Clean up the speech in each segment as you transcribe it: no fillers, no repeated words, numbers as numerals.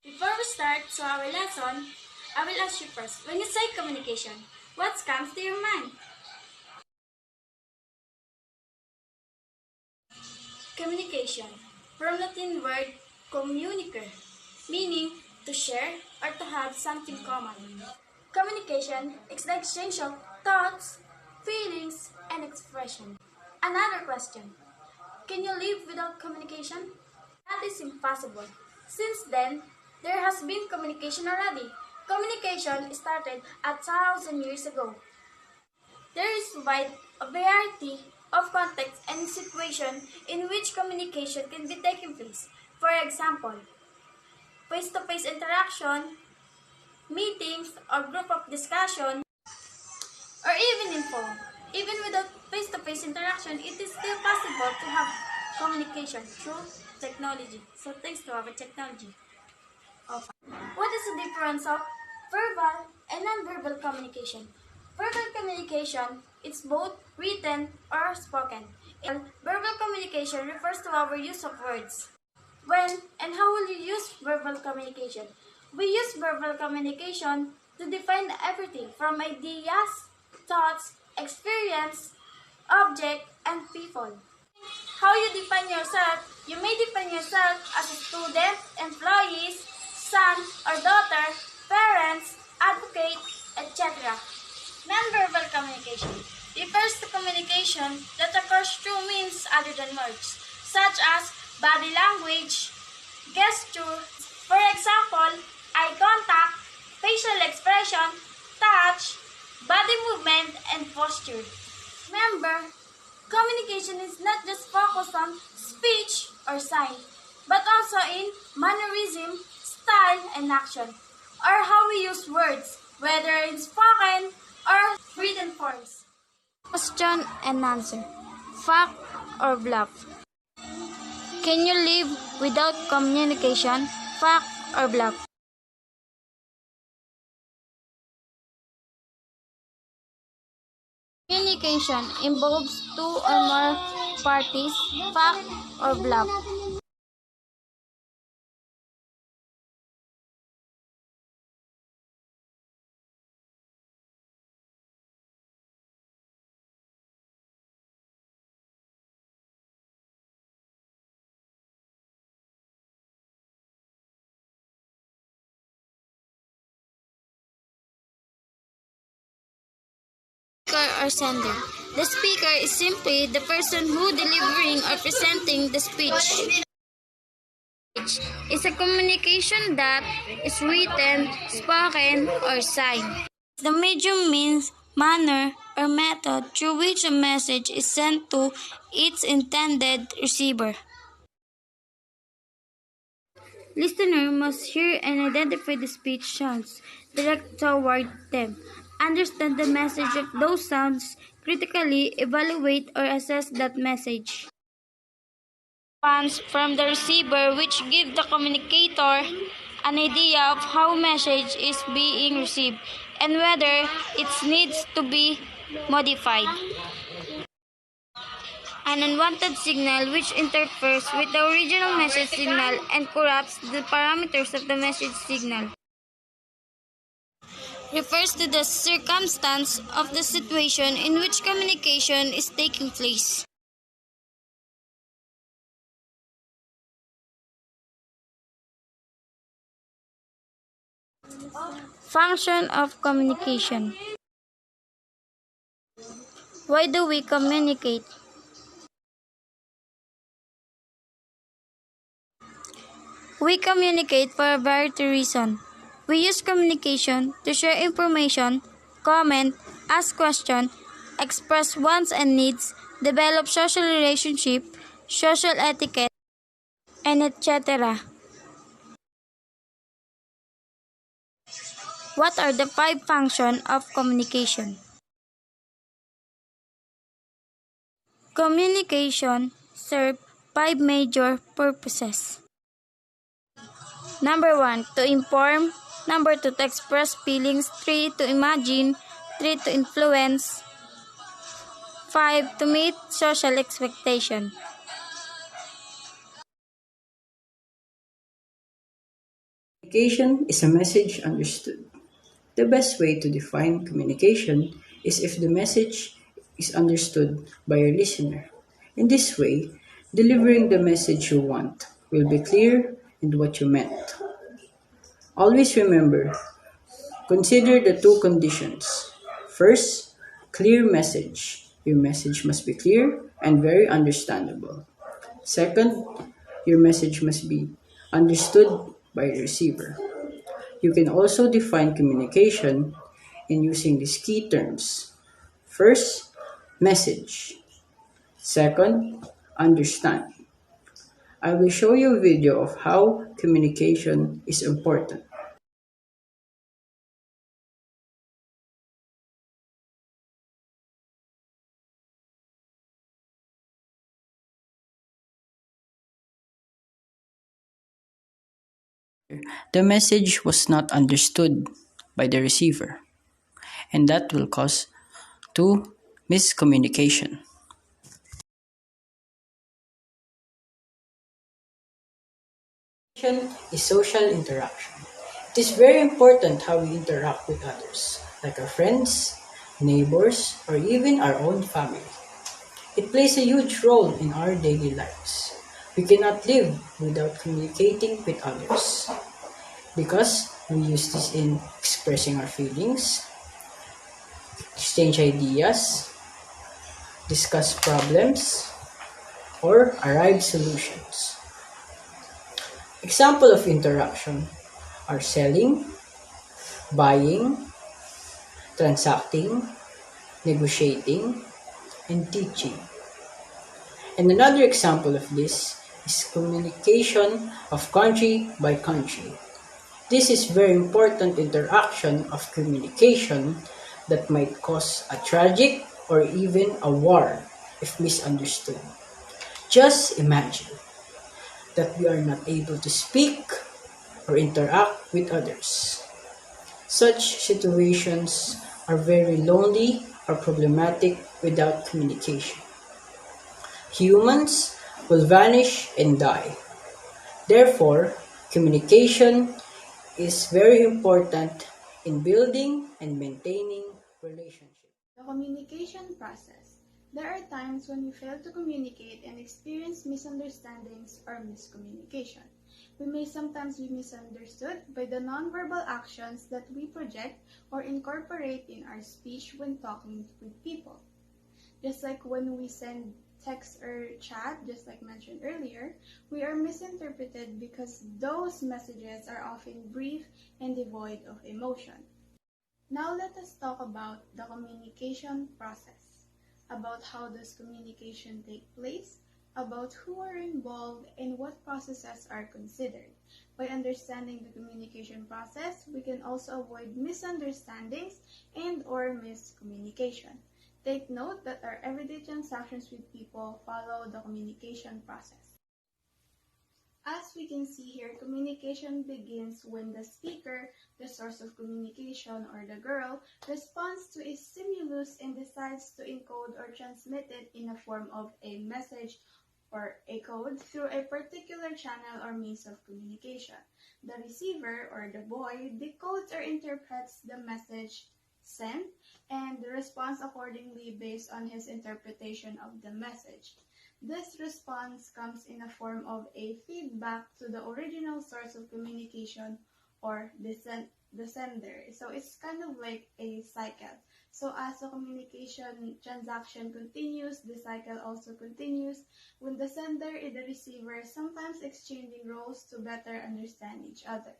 Before we start our lesson, I will ask you first, when you say communication, what comes to your mind? Communication, from Latin word communicare, meaning to share or to have something common. Communication is the exchange of thoughts, feelings, and expression. Another question, can you live without communication? That is impossible. Since then, there has been communication already. Communication started 1,000 years ago. There is a variety of contexts and situations in which communication can be taking place. For example, face-to-face interaction, meetings, or group of discussion, or even in phone. Even without face-to-face interaction, it is still possible to have communication through technology. So thanks to our technology. What is the difference of verbal and nonverbal communication? Verbal communication is both written or spoken. Verbal communication refers to our use of words. When and how will you use verbal communication? We use verbal communication to define everything from ideas, thoughts, experience, object, and people. How you define yourself? You may define yourself as a student, employees, son or daughter, parents, advocate, etc. Nonverbal communication refers to communication that occurs through means other than words, such as body language, gesture, for example, eye contact, facial expression, touch, body movement, and posture. Remember, communication is not just focused on speech or sign, but also in mannerism, style, and action, or how we use words, whether in spoken or written forms. Question and answer. Fact or bluff? Can you live without communication? Fact or bluff? Communication involves two or more parties. Fact or bluff? Speaker or sender. The speaker is simply the person who delivering or presenting the speech. It's a communication that is written, spoken, or signed. The medium means manner or method through which a message is sent to its intended receiver. Listener must hear and identify the speech sounds direct toward them, understand the message of those sounds, critically evaluate or assess that message. Response from the receiver which give the communicator an idea of how message is being received and whether it needs to be modified. An unwanted signal which interferes with the original message signal and corrupts the parameters of the message signal. Refers to the circumstance of the situation in which communication is taking place. Function of communication. Why do we communicate? We communicate for a variety of reasons. We use communication to share information, comment, ask questions, express wants and needs, develop social relationship, social etiquette, and etc. What are the 5 functions of communication? Communication serves 5 major purposes. Number 1, to inform. Number 2, to express feelings. 3, to imagine. 3, to influence. 5, to meet social expectation. Communication is a message understood. The best way to define communication is if the message is understood by your listener. In this way, delivering the message you want will be clear and what you meant. Always remember, consider the two conditions. First, clear message. Your message must be clear and very understandable. Second, your message must be understood by the receiver. You can also define communication in using these key terms. First, message. Second, understand. I will show you a video of how communication is important. The message was not understood by the receiver, and that will cause to miscommunication. Communication is social interaction. It is very important how we interact with others, like our friends, neighbors, or even our own family. It plays a huge role in our daily lives. We cannot live without communicating with others because we use this in expressing our feelings, exchange ideas, discuss problems, or arrive solutions. Example of interaction are selling, buying, transacting, negotiating, and teaching. And another example of this is communication of country by country. This is very important interaction of communication that might cause a tragic or even a war if misunderstood. Just imagine that we are not able to speak or interact with others. Such situations are very lonely or problematic without communication. Humans will vanish and die. Therefore, communication is very important in building and maintaining relationships. The communication process. There are times when we fail to communicate and experience misunderstandings or miscommunication. We may sometimes be misunderstood by the nonverbal actions that we project or incorporate in our speech when talking with people. Just like when we send text or chat, just like mentioned earlier, we are misinterpreted because those messages are often brief and devoid of emotion. Now let us talk about the communication process, about how does communication take place, about who are involved, and what processes are considered. By understanding the communication process, we can also avoid misunderstandings and or miscommunication. Take note that our everyday transactions with people follow the communication process. As we can see here, communication begins when the speaker, the source of communication, or the girl, responds to a stimulus and decides to encode or transmit it in a form of a message or a code through a particular channel or means of communication. The receiver, or the boy, decodes or interprets the message sent and responds accordingly based on his interpretation of the message. This response comes in the form of a feedback to the original source of communication or the sender. So it's kind of like a cycle. So as the communication transaction continues, the cycle also continues when the sender and the receiver sometimes exchanging roles to better understand each other.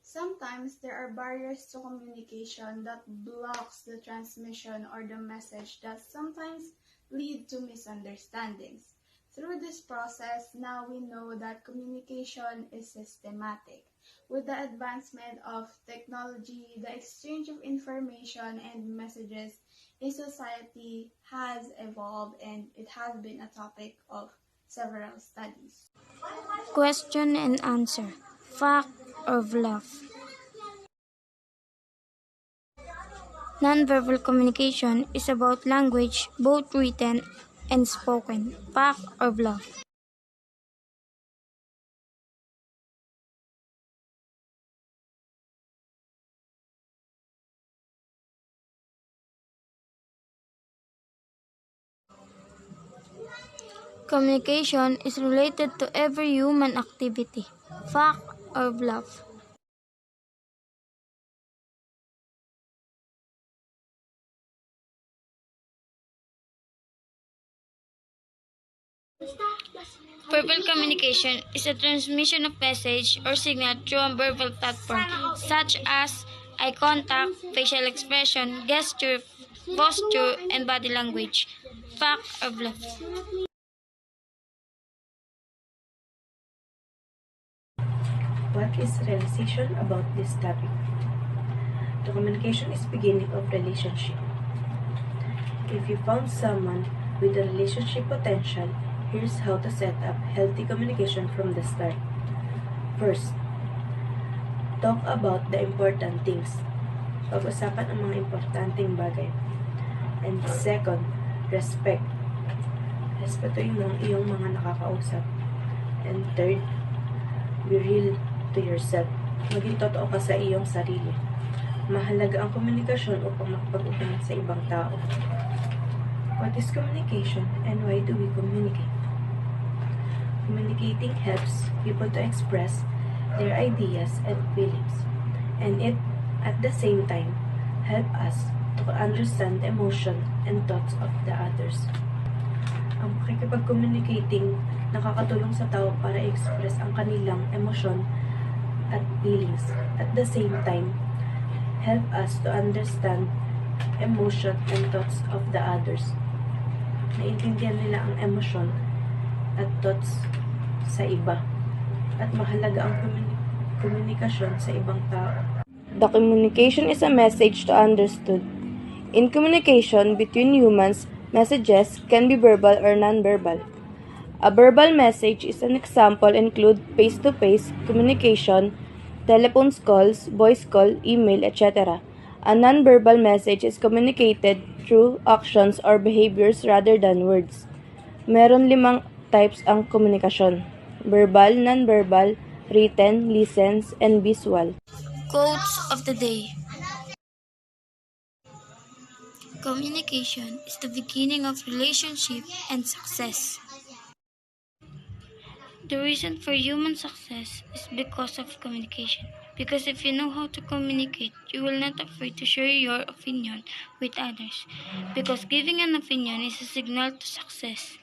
Sometimes there are barriers to communication that blocks the transmission or the message that sometimes lead to misunderstandings. Through this process, now we know that communication is systematic. With the advancement of technology, the exchange of information and messages in society has evolved and it has been a topic of several studies. Question and answer. Fact or bluff? Nonverbal communication is about language, both written and spoken. Fact or bluff? Communication is related to every human activity, fact or bluff. Verbal communication is a transmission of message or signal through a verbal platform, such as eye contact, facial expression, gesture, posture, and body language. Fact or bluff. What is realization about this topic? The communication is beginning of relationship. If you found someone with a relationship potential, here's how to set up healthy communication from the start. First, talk about the important things. Pag-usapan ang mga importanteng bagay. And second, respect. Respetuhin mo ang iyong mga nakakausap. And third, be real to yourself. Maging totoo ka sa iyong sarili. Mahalaga ang komunikasyon upang makapag-ugnayan sa ibang tao. What is communication and why do we communicate? Communicating helps people to express their ideas and feelings, and it, at the same time, help us to understand the emotion and thoughts of the others. Ang pakikipag-communicating nakakatulong sa tao para i-express ang kanilang emosyon at feelings. At the same time, help us to understand emotion and thoughts of the others. Naintindihan nila ang emosyon at thoughts sa iba. At mahalaga ang komunikasyon sa ibang tao. The communication is a message to understood. In communication between humans, messages can be verbal or non-verbal. A verbal message is an example include face-to-face communication, telephone calls, voice call, email, etc. A non-verbal message is communicated through actions or behaviors rather than words. Meron 5 types ang komunikasyon: verbal, non-verbal, written, listens, and visual. Quotes of the day. Communication is the beginning of relationship and success. The reason for human success is because of communication. Because if you know how to communicate, you will not afraid to share your opinion with others. Because giving an opinion is a signal to success.